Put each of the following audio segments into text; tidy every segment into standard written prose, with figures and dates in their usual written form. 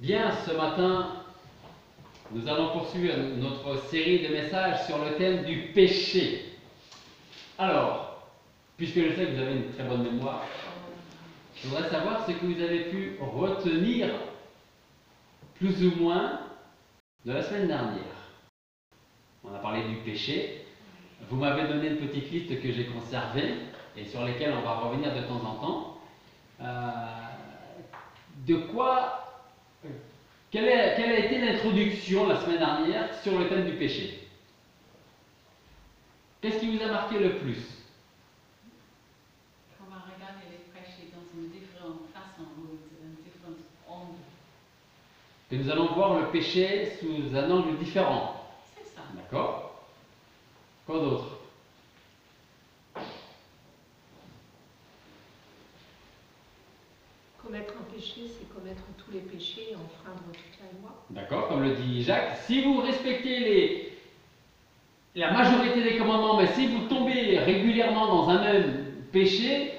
Bien, ce matin, nous allons poursuivre notre série de messages sur le thème du péché. Alors, puisque je sais que vous avez une très bonne mémoire, je voudrais savoir ce que vous avez pu retenir, plus ou moins, de la semaine dernière. On a parlé du péché. Vous m'avez donné une petite liste que j'ai conservée et sur lesquelles on va revenir de temps en temps. Quelle a été l'introduction la semaine dernière sur le thème du péché? Qu'est-ce qui vous a marqué le plus? On va regarder les péchés dans une différente façon ou un différent angle. Que nous allons voir le péché sous un angle différent. C'est ça. D'accord? Quoi d'autre? Commettre un péché, c'est commettre tous les péchés et enfreindre toute la loi. D'accord, comme le dit Jacques, si vous respectez la majorité des commandements, mais si vous tombez régulièrement dans un même péché,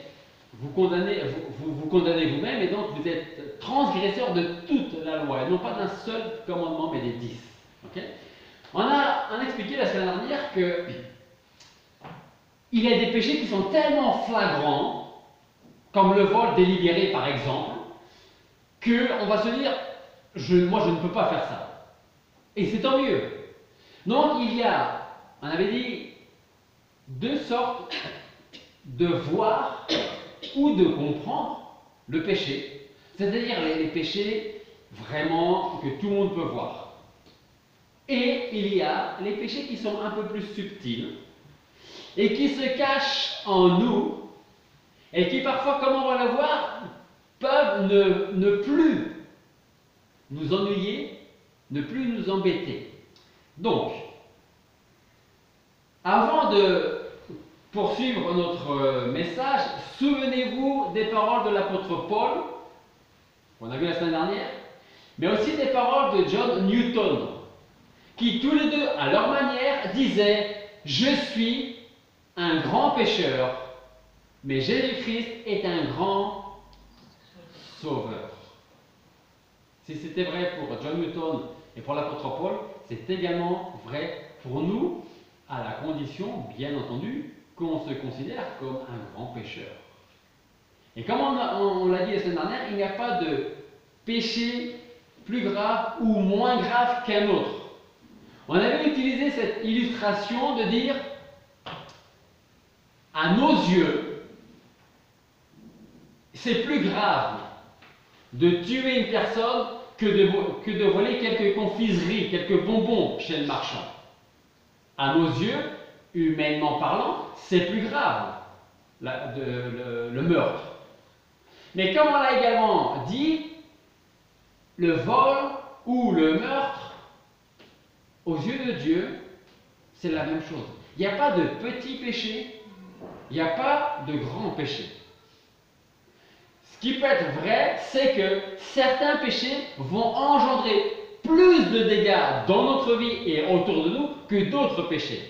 vous condamnez vous-même et donc vous êtes transgresseur de toute la loi, et non pas d'un seul commandement, mais des 10. Okay? On a expliqué la semaine dernière que il y a des péchés qui sont tellement flagrants, comme le vol délibéré par exemple, qu'on va se dire, moi je ne peux pas faire ça. Et c'est tant mieux. Donc il y a, on avait dit, deux sortes de voir ou de comprendre le péché. C'est-à-dire les péchés vraiment que tout le monde peut voir. Et il y a les péchés qui sont un peu plus subtils et qui se cachent en nous et qui parfois, comme on va le voir, peuvent ne plus nous ennuyer, ne plus nous embêter. Donc, avant de poursuivre notre message, souvenez-vous des paroles de l'apôtre Paul, qu'on a vu la semaine dernière, mais aussi des paroles de John Newton, qui tous les deux, à leur manière, disaient « Je suis un grand pécheur, mais Jésus-Christ est un grand sauveur. » Si c'était vrai pour John Newton et pour l'apôtre Paul, c'est également vrai pour nous, à la condition, bien entendu, qu'on se considère comme un grand pécheur. Et comme on l'a dit la semaine dernière, il n'y a pas de péché plus grave ou moins grave qu'un autre. On avait utilisé cette illustration de dire, à nos yeux, c'est plus grave de tuer une personne que de voler quelques confiseries, quelques bonbons chez le marchand. À nos yeux, humainement parlant, c'est plus grave, le meurtre. Mais comme on l'a également dit, le vol ou le meurtre, aux yeux de Dieu, c'est la même chose. Il n'y a pas de petit péché, il n'y a pas de grand péché. Ce qui peut être vrai, c'est que certains péchés vont engendrer plus de dégâts dans notre vie et autour de nous que d'autres péchés.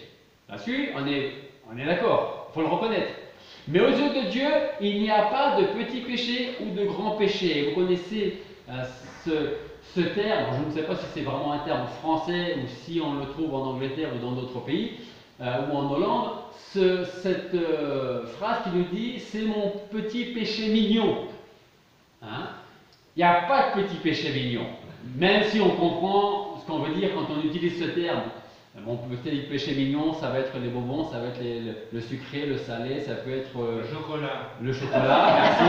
Là-dessus, on est d'accord, il faut le reconnaître. Mais aux yeux de Dieu, il n'y a pas de petits péchés ou de grands péchés. Vous connaissez ce terme, je ne sais pas si c'est vraiment un terme français ou si on le trouve en Angleterre ou dans d'autres pays, ou en Hollande, cette phrase qui nous dit « c'est mon petit péché mignon ». Hein? Il n'y a pas de petit péché mignon, même si on comprend ce qu'on veut dire quand on utilise ce terme. Mon petit péché mignon, ça va être les bonbons, ça va être le sucré, le salé, ça peut être le chocolat, merci.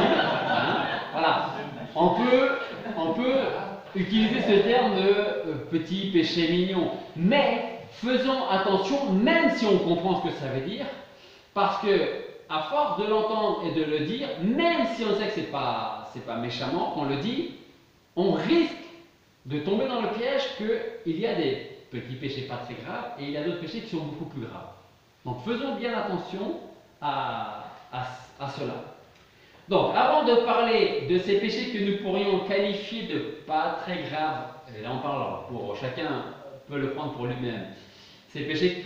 Hein? Voilà. On peut utiliser ce terme de petit péché mignon, mais faisons attention, même si on comprend ce que ça veut dire, parce que à force de l'entendre et de le dire, même si on sait que c'est pas méchamment qu'on le dit, on risque de tomber dans le piège qu'il y a des petits péchés pas très graves et il y a d'autres péchés qui sont beaucoup plus graves. Donc faisons bien attention à cela. Donc avant de parler de ces péchés que nous pourrions qualifier de pas très graves, et là on parle pour chacun peut le prendre pour lui-même, ces péchés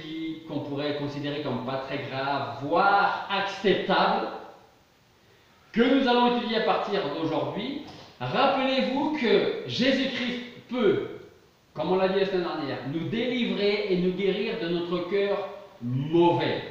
qu'on pourrait considérer comme pas très graves, voire acceptables, que nous allons étudier à partir d'aujourd'hui, Rappelez-vous que Jésus-Christ peut, comme on l'a dit la semaine dernière, nous délivrer et nous guérir de notre cœur mauvais.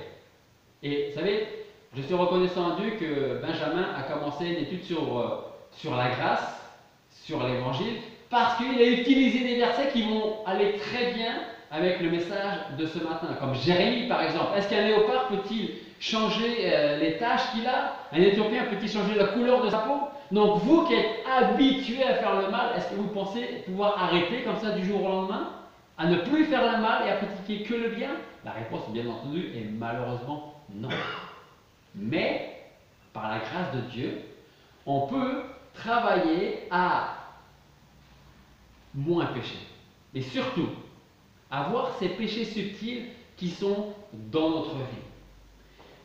Et vous savez, je suis reconnaissant à Dieu que Benjamin a commencé une étude sur la grâce, sur l'évangile, parce qu'il a utilisé des versets qui vont aller très bien avec le message de ce matin. Comme Jérémie par exemple. Est-ce qu'un léopard peut-il changer les taches qu'il a? Un Éthiopien peut-il changer la couleur de sa peau? Donc vous qui êtes habitués à faire le mal, est-ce que vous pensez pouvoir arrêter comme ça du jour au lendemain? À ne plus faire le mal et à pratiquer que le bien? La réponse bien entendu est malheureusement non. Mais, par la grâce de Dieu, on peut travailler à moins pécher. Et surtout, avoir ces péchés subtils qui sont dans notre vie.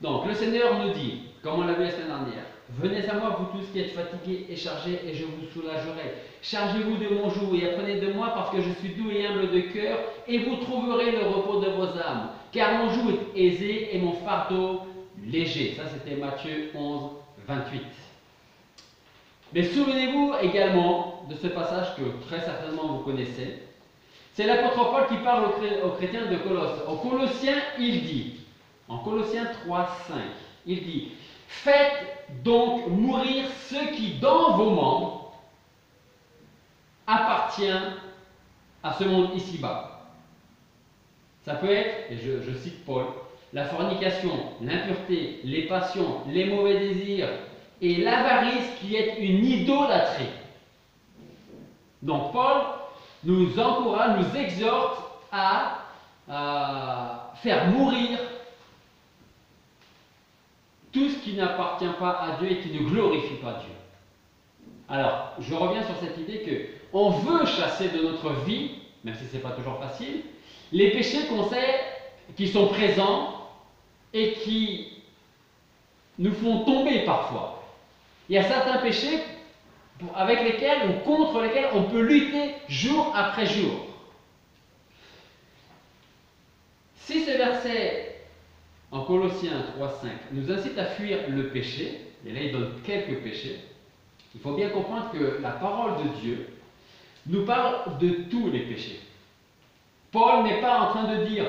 Donc, le Seigneur nous dit, comme on l'a vu la semaine dernière, venez à moi, vous tous qui êtes fatigués et chargés, et je vous soulagerai. Chargez-vous de mon joug et apprenez de moi, parce que je suis doux et humble de cœur, et vous trouverez le repos de vos âmes. Car mon joug est aisé et mon fardeau léger. Ça, c'était Matthieu 11, 28. Mais souvenez-vous également de ce passage que très certainement vous connaissez. C'est l'apôtre Paul qui parle aux chrétiens de Colosse. Aux Colossiens, il dit, en Colossiens 3, 5, il dit: faites donc mourir ce qui dans vos membres appartient à ce monde ici-bas. Ça peut être, et je cite Paul, la fornication, l'impureté, les passions, les mauvais désirs et l'avarice qui est une idolâtrie. Donc Paul nous encourage, nous exhorte à faire mourir tout ce qui n'appartient pas à Dieu et qui ne glorifie pas Dieu. Alors, je reviens sur cette idée que on veut chasser de notre vie, même si ce n'est pas toujours facile, les péchés qu'on sait qui sont présents et qui nous font tomber parfois. Il y a certains péchés avec lesquels ou contre lesquels on peut lutter jour après jour. Si ce verset en Colossiens 3,5 nous incite à fuir le péché, et là il donne quelques péchés, il faut bien comprendre que la parole de Dieu nous parle de tous les péchés. Paul n'est pas en train de dire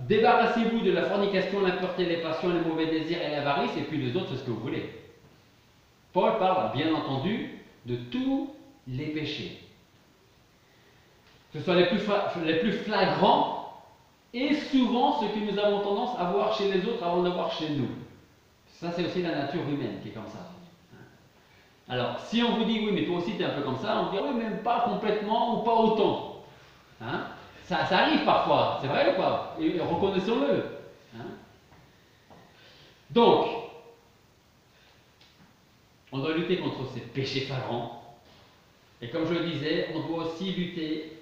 débarrassez-vous de la fornication, l'impureté, les passions, les mauvais désirs et l'avarice, et puis les autres, c'est ce que vous voulez. Paul parle bien entendu de tous les péchés. Que ce soit les plus flagrants et souvent ce que nous avons tendance à voir chez les autres avant de voir chez nous. Ça, c'est aussi la nature humaine qui est comme ça. Alors, si on vous dit oui, mais toi aussi tu es un peu comme ça, on dit oui, même pas complètement ou pas autant. Hein? Ça arrive parfois, c'est vrai ou pas? Et reconnaissons-le. Hein? Donc, on doit lutter contre ces péchés flagrants. Et comme je le disais, on doit aussi lutter,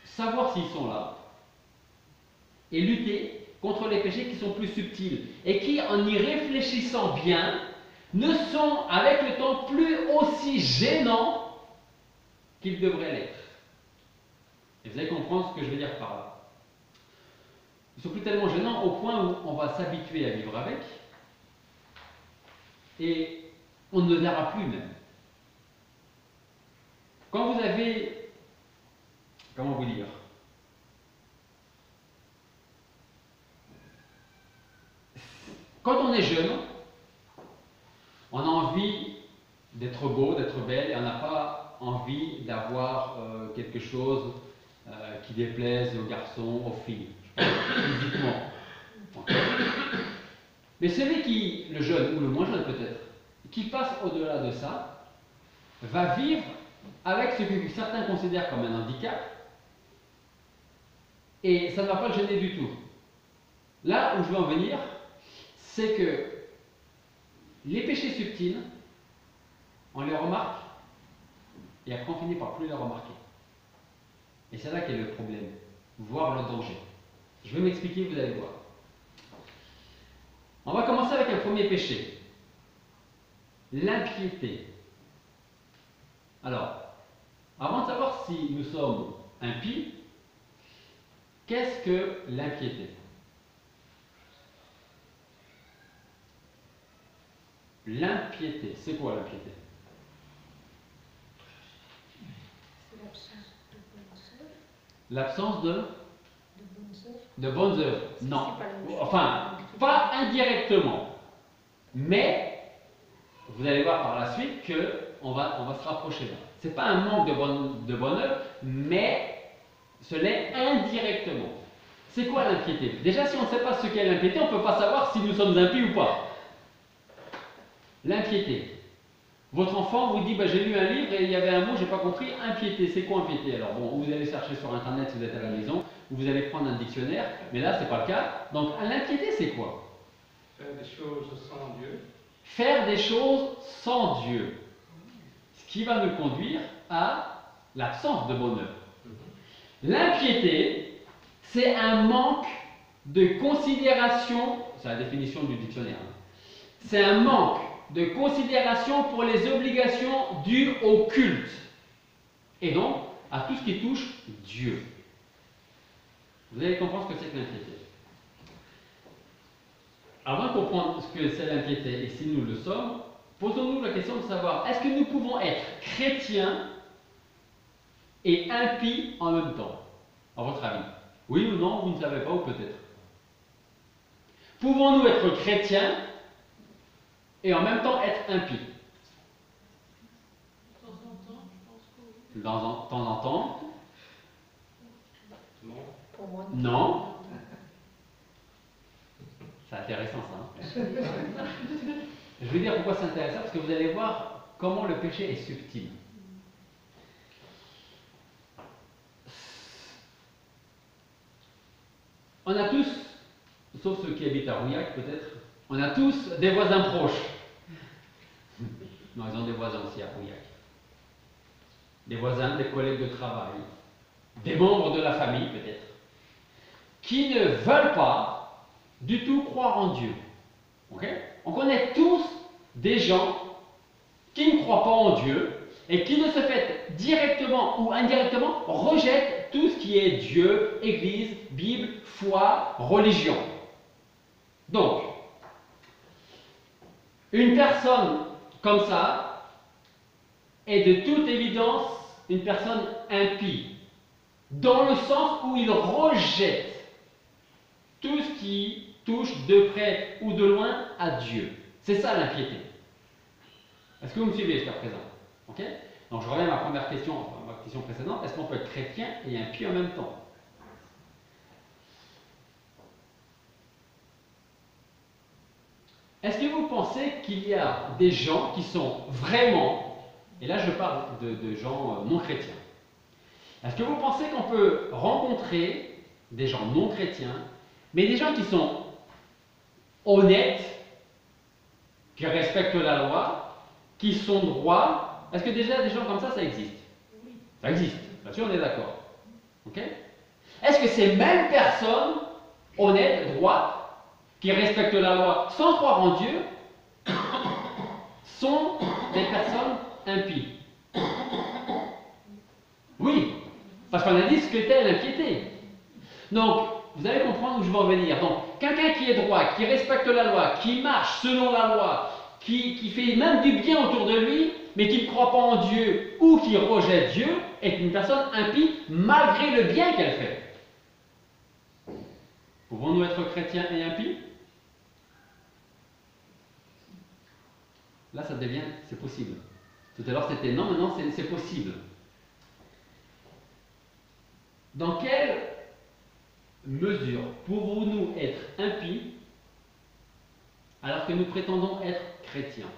savoir s'ils sont là, et lutter contre les péchés qui sont plus subtils et qui, en y réfléchissant bien, ne sont avec le temps plus aussi gênants qu'ils devraient l'être. Et vous allez comprendre ce que je veux dire par là. Ils ne sont plus tellement gênants au point où on va s'habituer à vivre avec et on ne le verra plus même. Quand vous avez, comment vous dire, quand on est jeune, on a envie d'être beau, d'être belle, et on n'a pas envie d'avoir quelque chose qui déplaise aux garçons, aux filles, physiquement. Mais celui qui, le jeune ou le moins jeune peut-être, qui passe au-delà de ça, va vivre avec ce que certains considèrent comme un handicap, et ça ne va pas le gêner du tout. Là où je veux en venir, c'est que les péchés subtils, on les remarque, et après on finit par plus les remarquer. Et c'est là qu'est le problème, voire le danger. Je vais m'expliquer, vous allez voir. On va commencer avec un premier péché, l'impiété. Alors, avant de savoir si nous sommes impies, qu'est-ce que l'impiété? L'impiété, c'est quoi l'impiété? L'absence De bonnes œuvres. de bonnes œuvres. C'est Non. pas la même chose. Enfin, pas indirectement. Mais, vous allez voir par la suite qu'on va se rapprocher là. Ce n'est pas un manque de bonne œuvre, mais ce l'est indirectement. C'est quoi l'impiété? Déjà, si on ne sait pas ce qu'est l'impiété, on ne peut pas savoir si nous sommes impies ou pas. L'impiété. Votre enfant vous dit, bah, j'ai lu un livre et il y avait un mot, j'ai pas compris, impiété. C'est quoi impiété? Alors bon, vous allez chercher sur internet si vous êtes à la maison, ou vous allez prendre un dictionnaire, mais là c'est pas le cas. Donc l'impiété c'est quoi? Faire des choses sans Dieu. Faire des choses sans Dieu. Ce qui va nous conduire à l'absence de bonne œuvre. L'impiété, c'est un manque de considération, c'est la définition du dictionnaire, hein. C'est un manque de considération pour les obligations dues au culte, et donc à tout ce qui touche Dieu. Vous allez comprendre ce que c'est que l'impiété. Avant de comprendre ce que c'est l'impiété, et si nous le sommes, posons-nous la question de savoir, est-ce que nous pouvons être chrétiens et impies en même temps? À votre avis? Oui ou non? Vous ne savez pas, ou peut-être? Pouvons-nous être chrétiens et en même temps être impies? De temps en temps, je pense que oui. Dans temps en temps? Non. Pour moi, Non. C'est intéressant ça. Hein? Je vais dire pourquoi c'est intéressant, parce que vous allez voir comment le péché est subtil. On a tous, sauf ceux qui habitent à Rouillac peut-être, on a tous des voisins proches. Non, ils ont des voisins aussi à Rouillac. Des voisins, des collègues de travail, des membres de la famille peut-être, qui ne veulent pas du tout croire en Dieu. Ok? On connaît tous des gens qui ne croient pas en Dieu et qui, de ce fait, directement ou indirectement, rejettent tout ce qui est Dieu, Église, Bible, foi, religion. Donc, une personne comme ça est de toute évidence une personne impie, dans le sens où il rejette tout ce qui touche de près ou de loin à Dieu. C'est ça l'impiété. Est-ce que vous me suivez jusqu'à présent? Ok? Donc je reviens à ma première question, ma question précédente. Est-ce qu'on peut être chrétien et impie en même temps? Est-ce que vous pensez qu'il y a des gens qui sont vraiment, et là je parle de gens non chrétiens, est-ce que vous pensez qu'on peut rencontrer des gens non chrétiens, mais des gens qui sont honnêtes, qui respectent la loi, qui sont droits? Est-ce que déjà des gens comme ça existe? Oui. Ça existe, là-dessus on est d'accord. Ok? Est-ce que ces mêmes personnes, honnêtes, droites, qui respectent la loi sans croire en Dieu, sont des personnes impies? Oui, parce qu'on a dit ce qu'était l'impiété. Donc, vous allez comprendre où je veux en venir. Donc, quelqu'un qui est droit, qui respecte la loi, qui marche selon la loi, qui fait même du bien autour de lui, mais qui ne croit pas en Dieu ou qui rejette Dieu, est une personne impie malgré le bien qu'elle fait. Pouvons-nous être chrétiens et impies? Là, ça devient, c'est possible. Tout à l'heure, c'était non, maintenant, c'est possible. Dans quelle mesure pouvons-nous être impies alors que nous prétendons être chrétiens?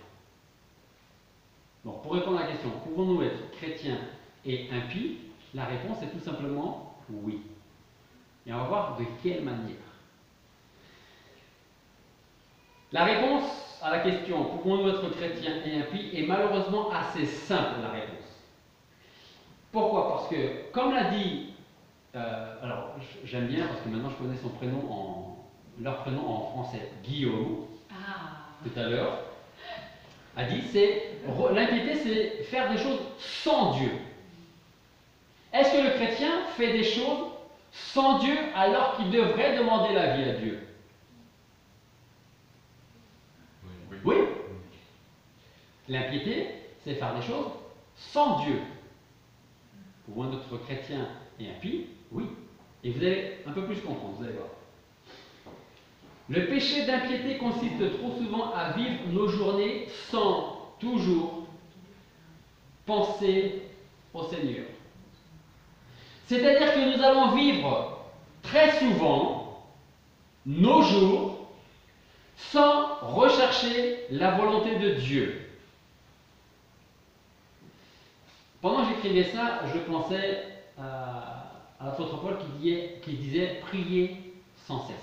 Donc, pour répondre à la question, pouvons-nous être chrétiens et impies? La réponse est tout simplement oui. Et on va voir de quelle manière. La réponse à la question pouvons-nous être chrétiens et impies est malheureusement assez simple, la réponse. Pourquoi? Parce que, comme l'a dit, alors j'aime bien parce que maintenant je connais leur prénom en français, Guillaume, tout à l'heure, a dit l'impiété c'est faire des choses sans Dieu. Est-ce que le chrétien fait des choses sans Dieu alors qu'il devrait demander la vie à Dieu? Oui. L'impiété, c'est faire des choses sans Dieu. pour un autre chrétien et impie, oui. Et vous allez un peu plus comprendre, vous allez voir. Le péché d'impiété consiste trop souvent à vivre nos journées sans toujours penser au Seigneur. C'est-à-dire que nous allons vivre très souvent nos jours sans rechercher la volonté de Dieu. Pendant que j'écrivais ça, je pensais à l'apôtre Paul qui disait prier sans cesse.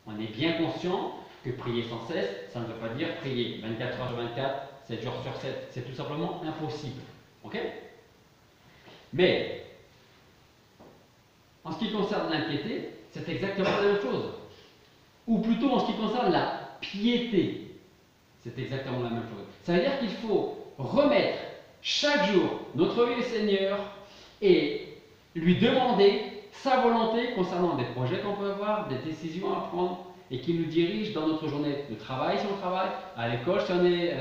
On est bien conscient que prier sans cesse, ça ne veut pas dire prier 24 heures sur 24, 7 jours sur 7. C'est tout simplement impossible. Ok? Mais, en ce qui concerne l'impiété, c'est exactement la même chose. Ou plutôt en ce qui concerne la piété, c'est exactement la même chose. Ça veut dire qu'il faut remettre chaque jour notre vie au Seigneur et lui demander sa volonté concernant des projets qu'on peut avoir, des décisions à prendre et qui nous dirigent dans notre journée de travail si on travaille, à l'école si on est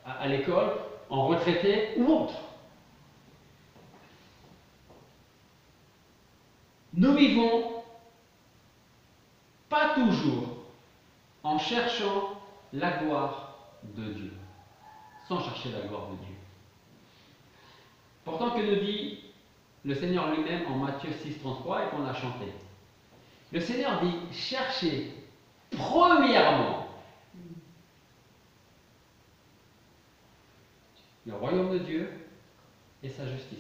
à l'école, en retraité ou autre. Nous vivons pas toujours en cherchant la gloire de Dieu, sans chercher la gloire de Dieu. Pourtant, que nous dit le Seigneur lui-même en Matthieu 6,33 et qu'on a chanté? Le Seigneur dit, cherchez premièrement le royaume de Dieu et sa justice.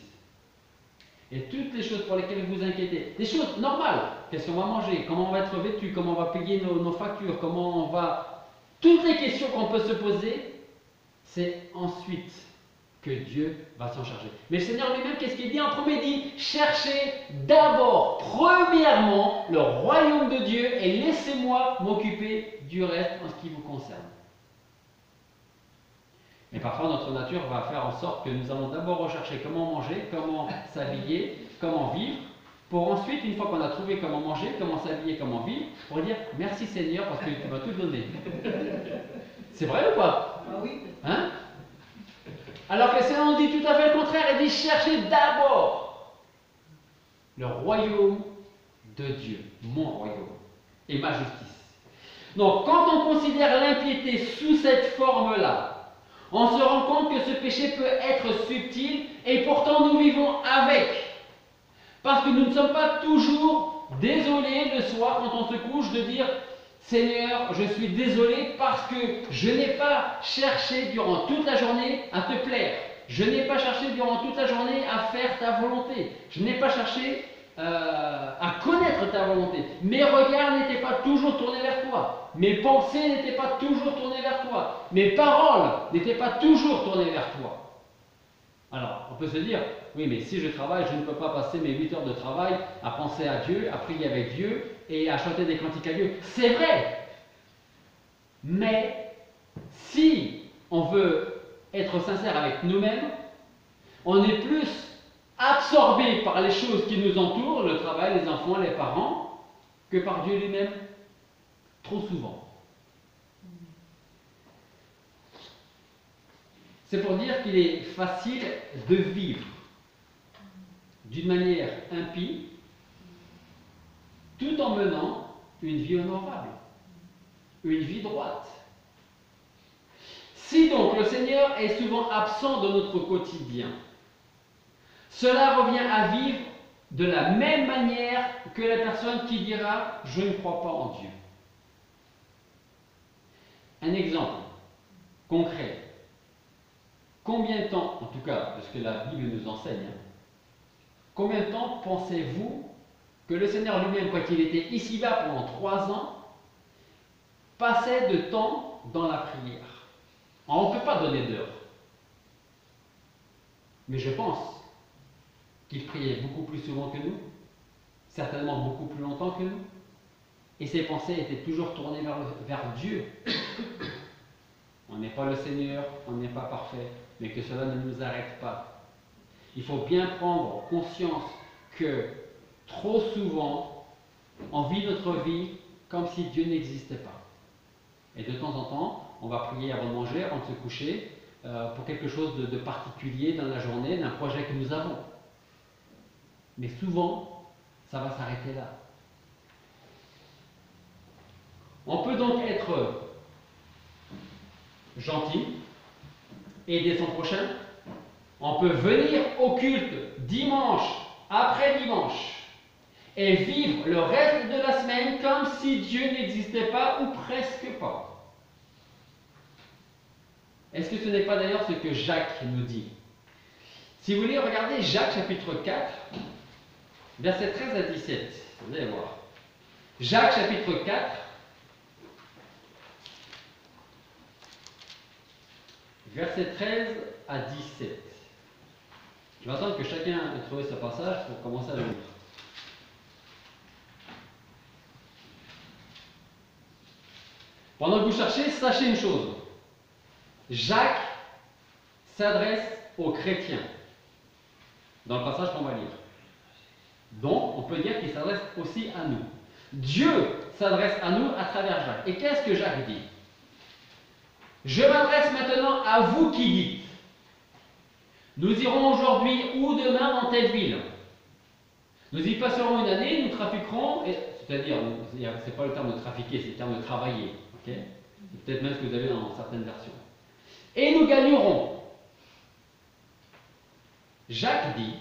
Et toutes les choses pour lesquelles vous vous inquiétez, des choses normales, qu'est-ce qu'on va manger, comment on va être vêtu, comment on va payer nos factures, comment on va... Toutes les questions qu'on peut se poser, c'est ensuite que Dieu va s'en charger. Mais le Seigneur lui-même, qu'est-ce qu'il dit en premier? Il dit, cherchez d'abord, premièrement, le royaume de Dieu et laissez-moi m'occuper du reste en ce qui vous concerne. Mais parfois, notre nature va faire en sorte que nous allons d'abord rechercher comment manger, comment s'habiller, comment vivre, pour ensuite, une fois qu'on a trouvé comment manger, comment s'habiller, comment vivre, pour dire merci Seigneur parce que tu m'as tout donné. C'est vrai ou pas? Ah oui. Hein? Alors que le Seigneur nous dit tout à fait le contraire, il dit cherchez d'abord le royaume de Dieu, mon royaume, et ma justice. Donc, quand on considère l'impiété sous cette forme-là, on se rend compte que ce péché peut être subtil et pourtant nous vivons avec. Parce que nous ne sommes pas toujours désolés le soir quand on se couche de dire Seigneur, je suis désolé parce que je n'ai pas cherché durant toute la journée à te plaire. Je n'ai pas cherché durant toute la journée à faire ta volonté. Je n'ai pas cherché à connaître ta volonté. Mes regards n'étaient pas toujours tournés vers toi. Mes pensées n'étaient pas toujours tournées vers toi. Mes paroles n'étaient pas toujours tournées vers toi. Alors, on peut se dire, oui, mais si je travaille, je ne peux pas passer mes 8 heures de travail à penser à Dieu, à prier avec Dieu et à chanter des cantiques à Dieu. C'est vrai. Mais si on veut être sincère avec nous-mêmes, on est plus absorbé par les choses qui nous entourent, le travail, les enfants, les parents, que par Dieu lui-même, trop souvent. C'est pour dire qu'il est facile de vivre d'une manière impie, tout en menant une vie honorable, une vie droite. Si donc le Seigneur est souvent absent de notre quotidien, cela revient à vivre de la même manière que la personne qui dira « je ne crois pas en Dieu ». Un exemple concret. Combien de temps, en tout cas de ce que la Bible nous enseigne, combien de temps pensez-vous que le Seigneur lui-même, quand il était ici-bas pendant 3 ans, passait de temps dans la prière? Alors, on ne peut pas donner d'heure. Mais je pense qu'il priait beaucoup plus souvent que nous, certainement beaucoup plus longtemps que nous, et ses pensées étaient toujours tournées vers Dieu. On n'est pas le Seigneur, on n'est pas parfait, mais que cela ne nous arrête pas. Il faut bien prendre conscience que trop souvent, on vit notre vie comme si Dieu n'existait pas. Et de temps en temps, on va prier avant de manger, avant de se coucher, pour quelque chose de particulier dans la journée, d'un projet que nous avons. Mais souvent, ça va s'arrêter là. On peut donc être gentil, aider son prochain. On peut venir au culte dimanche après dimanche et vivre le reste de la semaine comme si Dieu n'existait pas ou presque pas. Est-ce que ce n'est pas d'ailleurs ce que Jacques nous dit? Si vous voulez, regardez Jacques chapitre 4, versets 13 à 17. Vous allez voir. Jacques chapitre 4, versets 13 à 17. Je vais attendre que chacun ait trouvé ce passage pour commencer à le lire. Pendant que vous cherchez, sachez une chose. Jacques s'adresse aux chrétiens dans le passage qu'on va lire. Donc, on peut dire qu'il s'adresse aussi à nous. Dieu s'adresse à nous à travers Jacques. Et qu'est-ce que Jacques dit? Je m'adresse maintenant à vous qui dites. Nous irons aujourd'hui ou demain dans telle ville. Nous y passerons une année, nous trafiquerons, c'est-à-dire, c'est pas le terme de trafiquer, c'est le terme de travailler. Okay, c'est peut-être même ce que vous avez dans certaines versions. Et nous gagnerons. Jacques dit,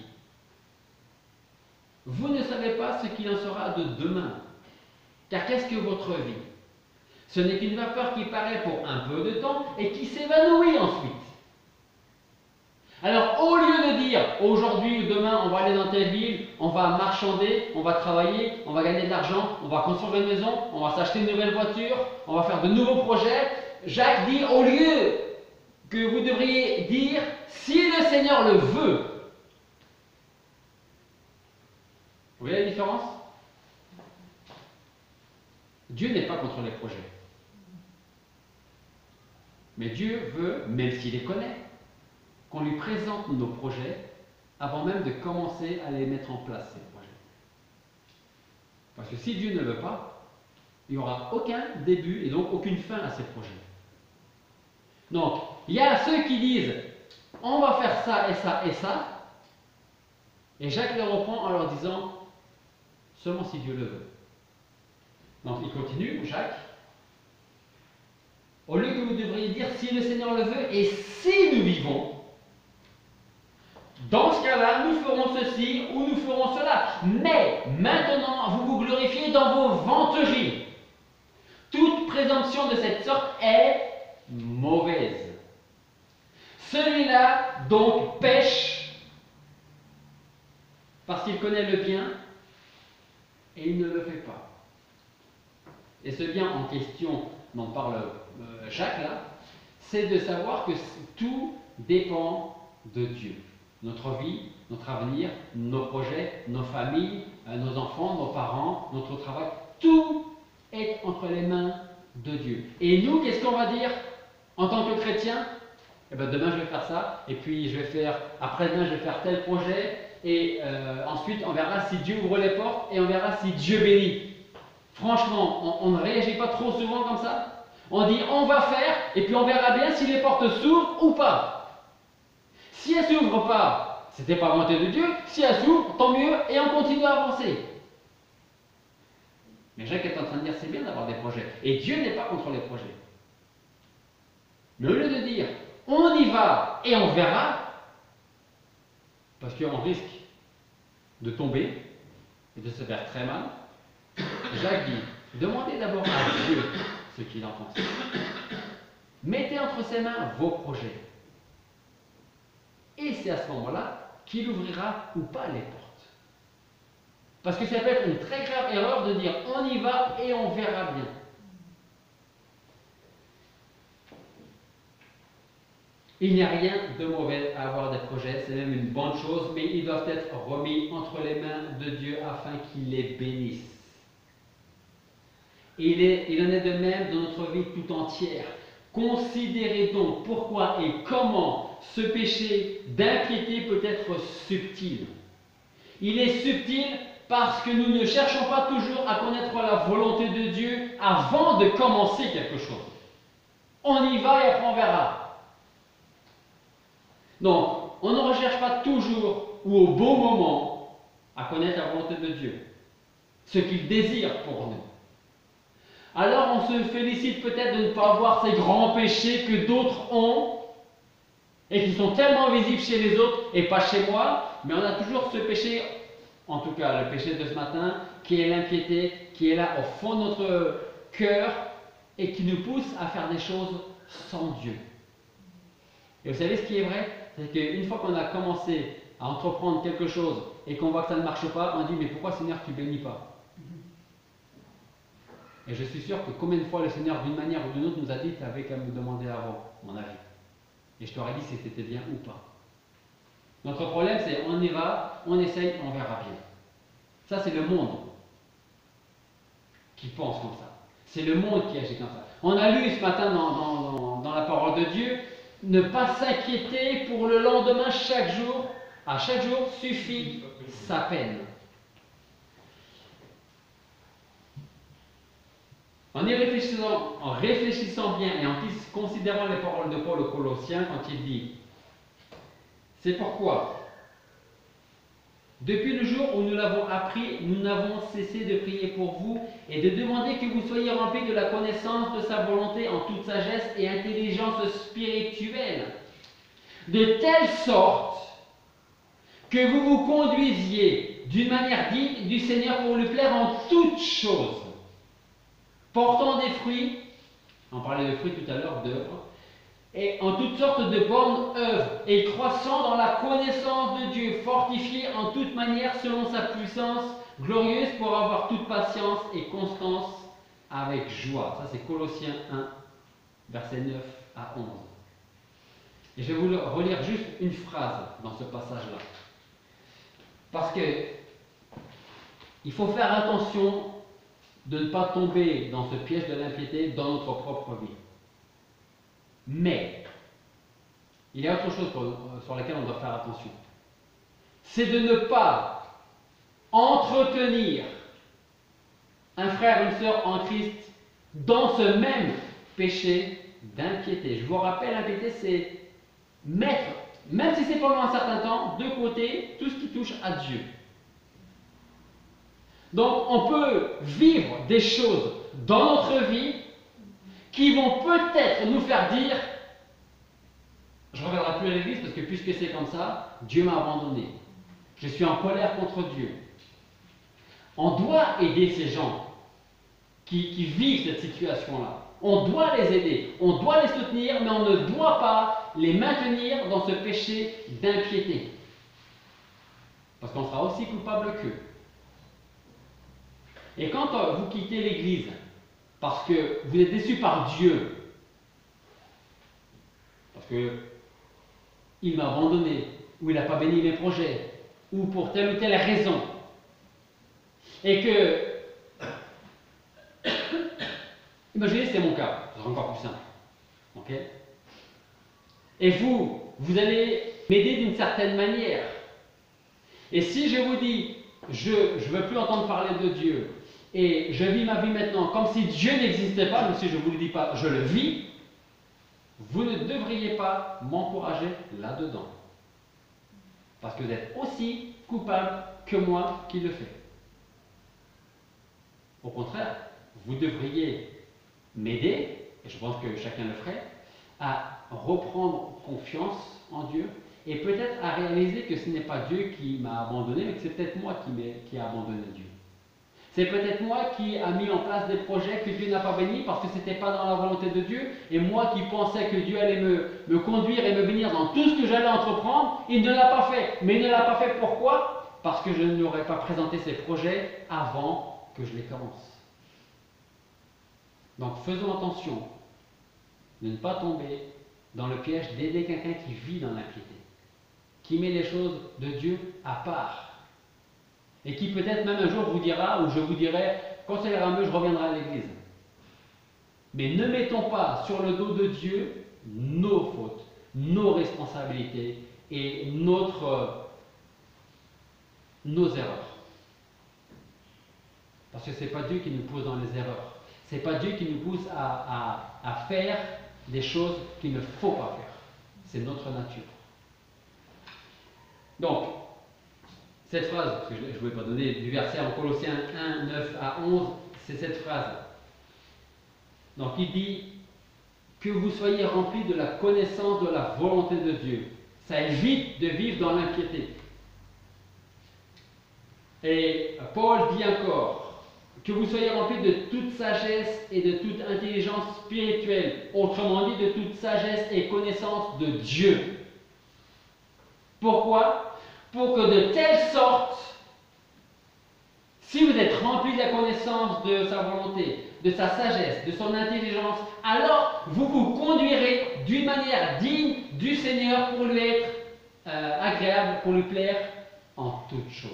vous ne savez pas ce qu'il en sera de demain. Car qu'est-ce que votre vie? Ce n'est qu'une vapeur qui paraît pour un peu de temps et qui s'évanouit ensuite. Alors, au lieu de dire aujourd'hui ou demain, on va aller dans telle ville, on va marchander, on va travailler, on va gagner de l'argent, on va construire une maison, on va s'acheter une nouvelle voiture, on va faire de nouveaux projets, Jacques dit au lieu que vous devriez dire si le Seigneur le veut. Vous voyez la différence? Dieu n'est pas contre les projets. Mais Dieu veut, même s'il les connaît, qu'on lui présente nos projets avant même de commencer à les mettre en place, ces projets. Parce que si Dieu ne veut pas, il n'y aura aucun début et donc aucune fin à ces projets. Donc, il y a ceux qui disent on va faire ça et ça et ça, et Jacques les reprend en leur disant seulement si Dieu le veut. Donc il continue, Jacques. Au lieu que vous devriez dire si le Seigneur le veut et si nous vivons, dans ce cas-là, nous ferons ceci ou nous ferons cela. Mais maintenant, vous vous glorifiez dans vos vanteries. Toute présomption de cette sorte est mauvaise. Celui-là, donc, pêche parce qu'il connaît le bien et il ne le fait pas. Et ce bien en question dont parle Jacques là, c'est de savoir que tout dépend de Dieu. Notre vie, notre avenir, nos projets, nos familles, nos enfants, nos parents, notre travail, tout est entre les mains de Dieu. Et nous, qu'est-ce qu'on va dire en tant que chrétiens? Eh bien, demain je vais faire ça, et puis je vais faire, après-demain je vais faire tel projet, et ensuite on verra si Dieu ouvre les portes, et on verra si Dieu bénit. Franchement, on ne réagit pas trop souvent comme ça. On dit on va faire, et puis on verra bien si les portes s'ouvrent ou pas. Si elles ne s'ouvrent pas, c'était pas volonté de Dieu. Si elles s'ouvrent, tant mieux, et on continue à avancer. Mais Jacques est en train de dire c'est bien d'avoir des projets. Et Dieu n'est pas contre les projets. Mais au lieu de dire on y va et on verra, parce qu'on risque de tomber et de se faire très mal, Jacques dit demandez d'abord à Dieu ce qu'il en pense. Mettez entre ses mains vos projets. Et c'est à ce moment-là qu'il ouvrira ou pas les portes. Parce que ça peut être une très grave erreur de dire on y va et on verra bien. Il n'y a rien de mauvais à avoir des projets, c'est même une bonne chose, mais ils doivent être remis entre les mains de Dieu afin qu'il les bénisse. Il en est de même dans notre vie tout entière. Considérez donc pourquoi et comment ce péché d'impiété peut être subtil. Il est subtil parce que nous ne cherchons pas toujours à connaître la volonté de Dieu avant de commencer quelque chose. On y va et après on verra. Donc, on ne recherche pas toujours ou au bon moment à connaître la volonté de Dieu, ce qu'il désire pour nous. Alors on se félicite peut-être de ne pas avoir ces grands péchés que d'autres ont et qui sont tellement visibles chez les autres et pas chez moi, mais on a toujours ce péché, en tout cas le péché de ce matin, qui est l'impiété, qui est là au fond de notre cœur et qui nous pousse à faire des choses sans Dieu. Et vous savez ce qui est vrai? C'est qu'une fois qu'on a commencé à entreprendre quelque chose et qu'on voit que ça ne marche pas, on dit mais pourquoi Seigneur tu bénis pas? Et je suis sûr que combien de fois le Seigneur d'une manière ou d'une autre nous a dit tu avais qu'à me demander avant mon avis. Et je t'aurais dit si c'était bien ou pas. Notre problème c'est on y va, on essaye, on verra bien. Ça c'est le monde qui pense comme ça. C'est le monde qui agit comme ça. On a lu ce matin dans la parole de Dieu, ne pas s'inquiéter pour le lendemain chaque jour. À chaque jour suffit sa peine. En réfléchissant bien et en considérant les paroles de Paul aux Colossiens quand il dit « C'est pourquoi, depuis le jour où nous l'avons appris, nous n'avons cessé de prier pour vous et de demander que vous soyez remplis de la connaissance de sa volonté en toute sagesse et intelligence spirituelle, de telle sorte que vous vous conduisiez d'une manière digne du Seigneur pour lui plaire en toutes choses, portant des fruits, on parlait de fruits tout à l'heure, d'œuvres, et en toutes sortes de bonnes œuvres, et croissant dans la connaissance de Dieu, fortifié en toute manière selon sa puissance glorieuse pour avoir toute patience et constance avec joie. Ça c'est Colossiens 1, versets 9 à 11. Et je vais vous relire juste une phrase dans ce passage-là. Parce que il faut faire attention de ne pas tomber dans ce piège de l'impiété dans notre propre vie. Mais, il y a autre chose sur laquelle on doit faire attention. C'est de ne pas entretenir un frère, une sœur en Christ dans ce même péché d'impiété. Je vous rappelle, l'impiété, c'est mettre, même si c'est pendant un certain temps, de côté tout ce qui touche à Dieu. Donc, on peut vivre des choses dans notre vie qui vont peut-être nous faire dire « Je ne reviendrai plus à l'église parce que puisque c'est comme ça, Dieu m'a abandonné. Je suis en colère contre Dieu. » On doit aider ces gens qui vivent cette situation-là. On doit les aider, on doit les soutenir, mais on ne doit pas les maintenir dans ce péché d'impiété. Parce qu'on sera aussi coupable qu'eux. Et quand vous quittez l'église parce que vous êtes déçu par Dieu, parce qu'il m'a abandonné, ou il n'a pas béni mes projets, ou pour telle ou telle raison, et que, imaginez c'est mon cas, c'est encore plus simple, ok? Et vous allez m'aider d'une certaine manière, et si je vous dis, je ne veux plus entendre parler de Dieu, et je vis ma vie maintenant comme si Dieu n'existait pas, même si je ne vous le dis pas, je le vis, vous ne devriez pas m'encourager là-dedans. Parce que vous êtes aussi coupable que moi qui le fais. Au contraire, vous devriez m'aider, et je pense que chacun le ferait, à reprendre confiance en Dieu, et peut-être à réaliser que ce n'est pas Dieu qui m'a abandonné, mais que c'est peut-être moi qui ai abandonné Dieu. C'est peut-être moi qui ai mis en place des projets que Dieu n'a pas bénis parce que ce n'était pas dans la volonté de Dieu. Et moi qui pensais que Dieu allait me conduire et me bénir dans tout ce que j'allais entreprendre, il ne l'a pas fait. Mais il ne l'a pas fait pourquoi? Parce que je ne lui aurais pas présenté ces projets avant que je les commence. Donc faisons attention de ne pas tomber dans le piège d'aider quelqu'un qui vit dans l'impiété, qui met les choses de Dieu à part. Et qui peut-être même un jour vous dira, ou je vous dirai, quand ça ira mieux, je reviendrai à l'église. Mais ne mettons pas sur le dos de Dieu nos fautes, nos responsabilités et nos erreurs. Parce que ce n'est pas Dieu qui nous pousse dans les erreurs. Ce n'est pas Dieu qui nous pousse à faire des choses qu'il ne faut pas faire. C'est notre nature. Donc, cette phrase, parce que je ne voulais pas donner du verset en Colossiens 1, 9 à 11, c'est cette phrase. Donc il dit que vous soyez remplis de la connaissance de la volonté de Dieu. Ça évite de vivre dans l'impiété. Et Paul dit encore que vous soyez remplis de toute sagesse et de toute intelligence spirituelle, autrement dit de toute sagesse et connaissance de Dieu. Pourquoi? Pour que de telle sorte, si vous êtes remplis de la connaissance de sa volonté, de sa sagesse, de son intelligence, alors vous vous conduirez d'une manière digne du Seigneur pour lui être agréable, pour lui plaire en toutes choses.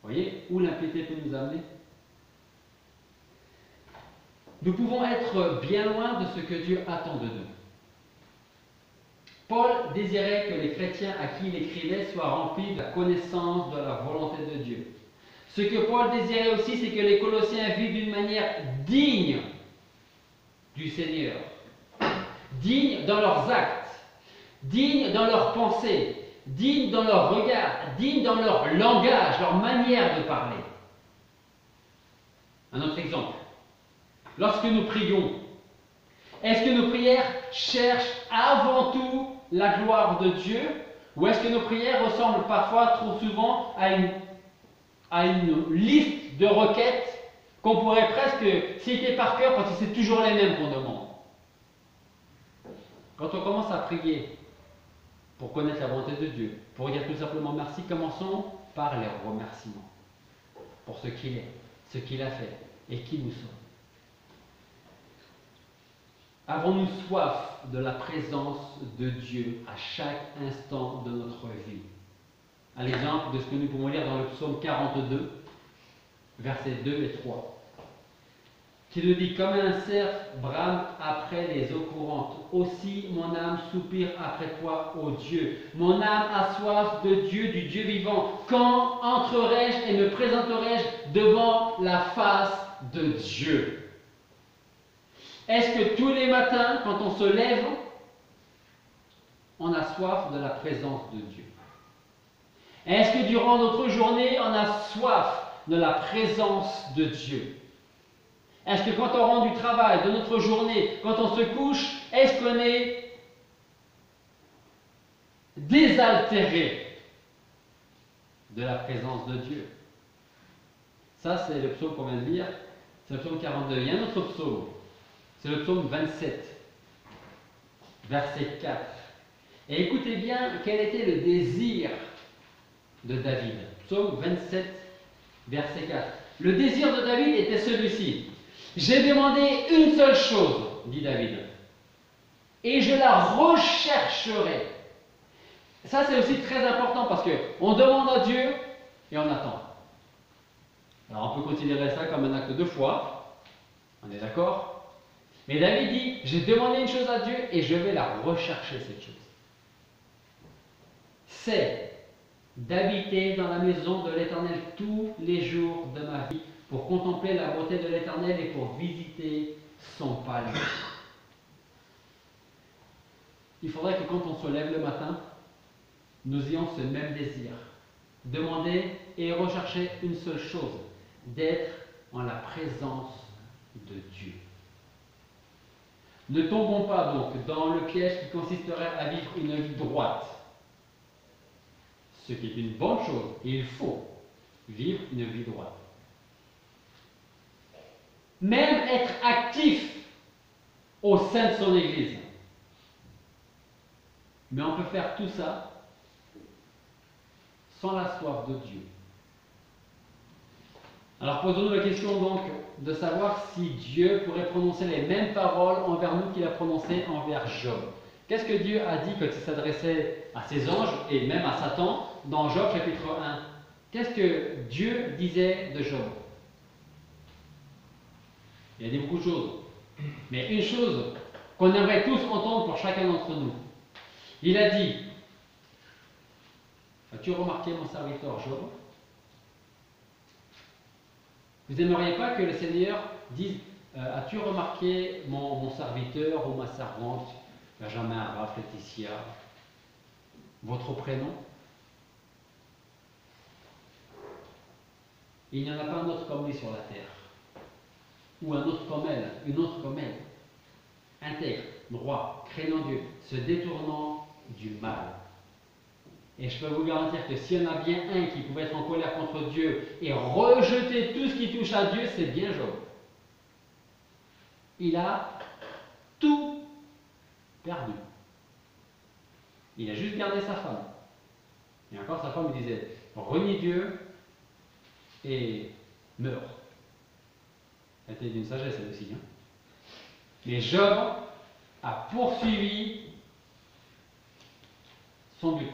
Vous voyez où l'impiété peut nous amener? Nous pouvons être bien loin de ce que Dieu attend de nous. Paul désirait que les chrétiens à qui il écrivait soient remplis de la connaissance de la volonté de Dieu. Ce que Paul désirait aussi, c'est que les Colossiens vivent d'une manière digne du Seigneur, digne dans leurs actes, digne dans leurs pensées, digne dans leur regard, digne dans leur langage, leur manière de parler. Un autre exemple. Lorsque nous prions, est-ce que nos prières cherchent avant tout la gloire de Dieu, ou est-ce que nos prières ressemblent parfois trop souvent à une liste de requêtes qu'on pourrait presque citer par cœur parce que c'est toujours les mêmes qu'on demande? Quand on commence à prier pour connaître la volonté de Dieu, pour dire tout simplement merci, commençons par les remerciements pour ce qu'il est, ce qu'il a fait et qui nous sommes. Avons-nous soif de la présence de Dieu à chaque instant de notre vie? À l'exemple de ce que nous pouvons lire dans le psaume 42, versets 2 et 3, qui nous dit: comme un cerf brame après les eaux courantes, aussi mon âme soupire après toi, ô Dieu. Mon âme a soif de Dieu, du Dieu vivant. Quand entrerai-je et me présenterai-je devant la face de Dieu? Est-ce que tous les matins, quand on se lève, on a soif de la présence de Dieu? Est-ce que durant notre journée, on a soif de la présence de Dieu? Est-ce que quand on rentre du travail, de notre journée, quand on se couche, est-ce qu'on est désaltéré de la présence de Dieu? Ça, c'est le psaume qu'on vient de lire, c'est le psaume 42. Il y a un autre psaume, c'est le psaume 27, verset 4. Et écoutez bien quel était le désir de David. Psaume 27, verset 4. Le désir de David était celui-ci. J'ai demandé une seule chose, dit David, et je la rechercherai. Ça, c'est aussi très important parce qu'on demande à Dieu et on attend. Alors, on peut considérer ça comme un acte de foi, on est d'accord? Mais David dit, j'ai demandé une chose à Dieu et je vais la rechercher, cette chose. C'est d'habiter dans la maison de l'Éternel tous les jours de ma vie, pour contempler la beauté de l'Éternel et pour visiter son palais. Il faudrait que quand on se lève le matin, nous ayons ce même désir. Demander et rechercher une seule chose, d'être en la présence de Dieu. Ne tombons pas donc dans le piège qui consisterait à vivre une vie droite. Ce qui est une bonne chose, et il faut vivre une vie droite. Même être actif au sein de son Église. Mais on peut faire tout ça sans la soif de Dieu. Alors posons-nous la question donc de savoir si Dieu pourrait prononcer les mêmes paroles envers nous qu'il a prononcées envers Job. Qu'est-ce que Dieu a dit quand il s'adressait à ses anges et même à Satan dans Job chapitre 1? Qu'est-ce que Dieu disait de Job? Il a dit beaucoup de choses. Mais une chose qu'on aimerait tous entendre pour chacun d'entre nous. Il a dit: as-tu remarqué mon serviteur Job? Vous n'aimeriez pas que le Seigneur dise: as-tu remarqué mon serviteur ou ma servante, Benjamin, Raph, Laetitia? votre prénom. Il n'y en a pas un autre comme lui sur la terre. Ou un autre comme elle, une autre comme elle. Intègre, droit, craignant Dieu, se détournant du mal. Et je peux vous garantir que s'il y en a bien un qui pouvait être en colère contre Dieu et rejeter tout ce qui touche à Dieu, c'est bien Job. Il a tout perdu. Il a juste gardé sa femme. Et encore, sa femme lui disait, renie Dieu et meurs. Elle était d'une sagesse, elle aussi. Hein. Mais Job a poursuivi son but.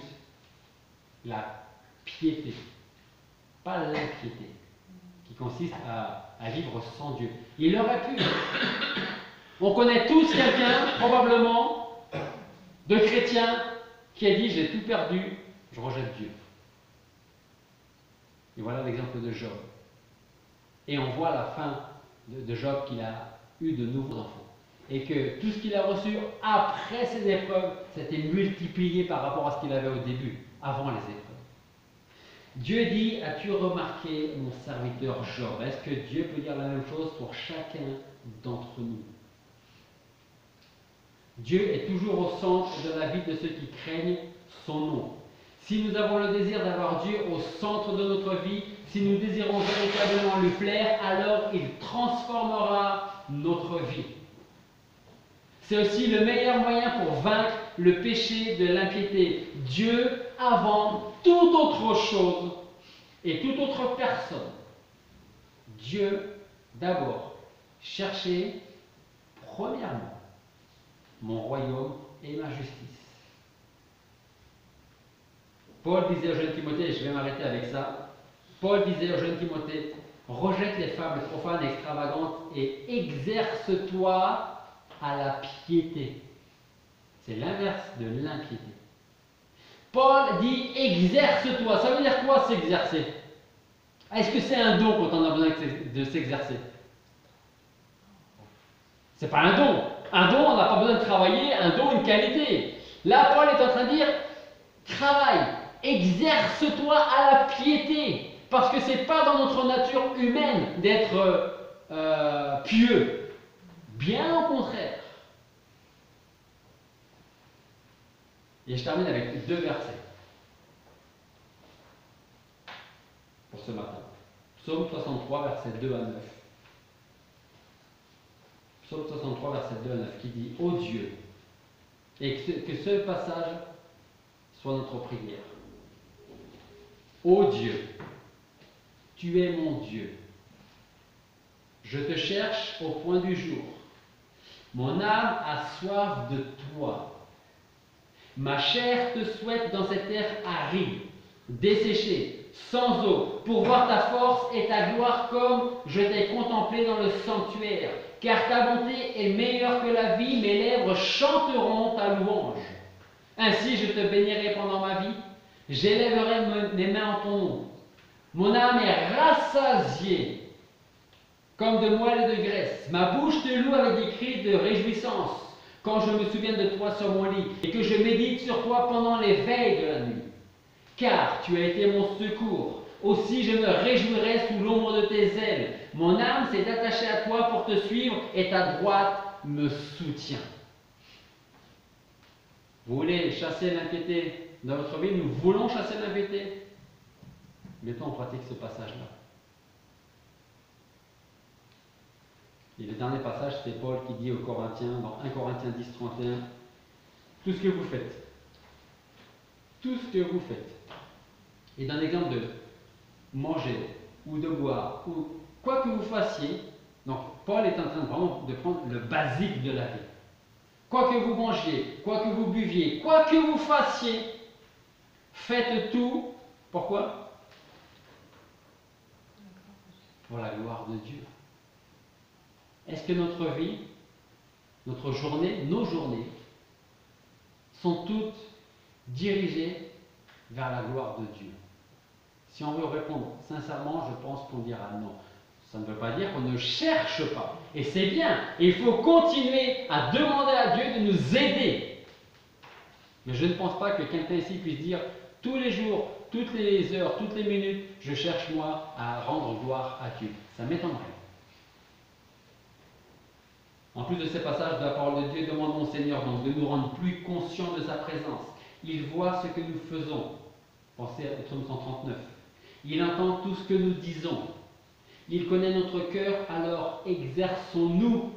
La piété. Pas l'impiété. Qui consiste à vivre sans Dieu. Il aurait pu. On connaît tous quelqu'un, probablement, de chrétien, qui a dit, j'ai tout perdu, je rejette Dieu. Et voilà l'exemple de Job. Et on voit à la fin de Job qu'il a eu de nouveaux enfants. Et que tout ce qu'il a reçu après ces épreuves, s'était multiplié par rapport à ce qu'il avait au début, avant les épreuves. Dieu dit, as-tu remarqué mon serviteur Job? Est-ce que Dieu peut dire la même chose pour chacun d'entre nous? Dieu est toujours au centre de la vie de ceux qui craignent son nom. Si nous avons le désir d'avoir Dieu au centre de notre vie, si nous désirons véritablement lui plaire, alors il transformera notre vie. C'est aussi le meilleur moyen pour vaincre le péché de l'impiété. Dieu avant toute autre chose et toute autre personne. Dieu d'abord. Cherchez premièrement mon royaume et ma justice. Paul disait au jeune Timothée, et je vais m'arrêter avec ça, Paul disait au jeune Timothée, rejette les fables profanes et extravagantes et exerce-toi à la piété. C'est l'inverse de l'impiété. Paul dit exerce-toi. Ça veut dire quoi s'exercer? Est-ce que c'est un don quand on a besoin de s'exercer? C'est pas un don. Un don, on n'a pas besoin de travailler. Un don, une qualité. Là, Paul est en train de dire travaille, exerce-toi à la piété. Parce que c'est pas dans notre nature humaine d'être pieux. Bien au contraire. Et je termine avec 2 versets pour ce matin. Psaume 63, versets 2 à 9. Psaume 63, verset 2 à 9, qui dit « Ô Dieu », et que ce passage soit notre prière. « Ô Dieu, tu es mon Dieu. Je te cherche au point du jour. Mon âme a soif de toi. Ma chair te souhaite dans cette terre aride, desséchée, sans eau, pour voir ta force et ta gloire comme je t'ai contemplé dans le sanctuaire. Car ta bonté est meilleure que la vie, mes lèvres chanteront ta louange. Ainsi je te bénirai pendant ma vie, j'élèverai mes mains en ton nom. Mon âme est rassasiée comme de moelle et de graisse. Ma bouche te loue avec des cris de réjouissance quand je me souviens de toi sur mon lit et que je médite sur toi pendant les veilles de la nuit. Car tu as été mon secours. Aussi je me réjouirai sous l'ombre de tes ailes. Mon âme s'est attachée à toi pour te suivre et ta droite me soutient. Vous voulez chasser l'impiété dans votre vie? Nous voulons chasser l'impiété. Mettons en pratique ce passage-là. Et le dernier passage, c'est Paul qui dit aux Corinthiens, dans 1 Corinthiens 10, 31, tout ce que vous faites, et d'un exemple de manger ou de boire, ou quoi que vous fassiez, donc Paul est en train vraiment de prendre le basique de la vie. Quoi que vous mangiez, quoi que vous buviez, quoi que vous fassiez, faites tout, pourquoi? Pour la gloire de Dieu. Est-ce que notre vie, notre journée, nos journées, sont toutes dirigées vers la gloire de Dieu? Si on veut répondre sincèrement, je pense qu'on dira non. Ça ne veut pas dire qu'on ne cherche pas. Et c'est bien. Et il faut continuer à demander à Dieu de nous aider Mais je ne pense pas que quelqu'un ici puisse dire tous les jours, toutes les heures, toutes les minutes, je cherche moi à rendre gloire à Dieu. Ça m'étonnerait. En plus de ces passages de la parole de Dieu, demandons au Seigneur donc de nous rendre plus conscients de sa présence. Il voit ce que nous faisons. Pensez au psaume 139. Il entend tout ce que nous disons. Il connaît notre cœur, alors exerçons-nous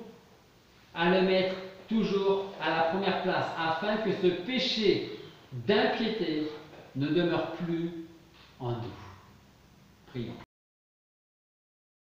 à le mettre toujours à la première place, afin que ce péché d'impiété ne demeure plus en nous. Prions.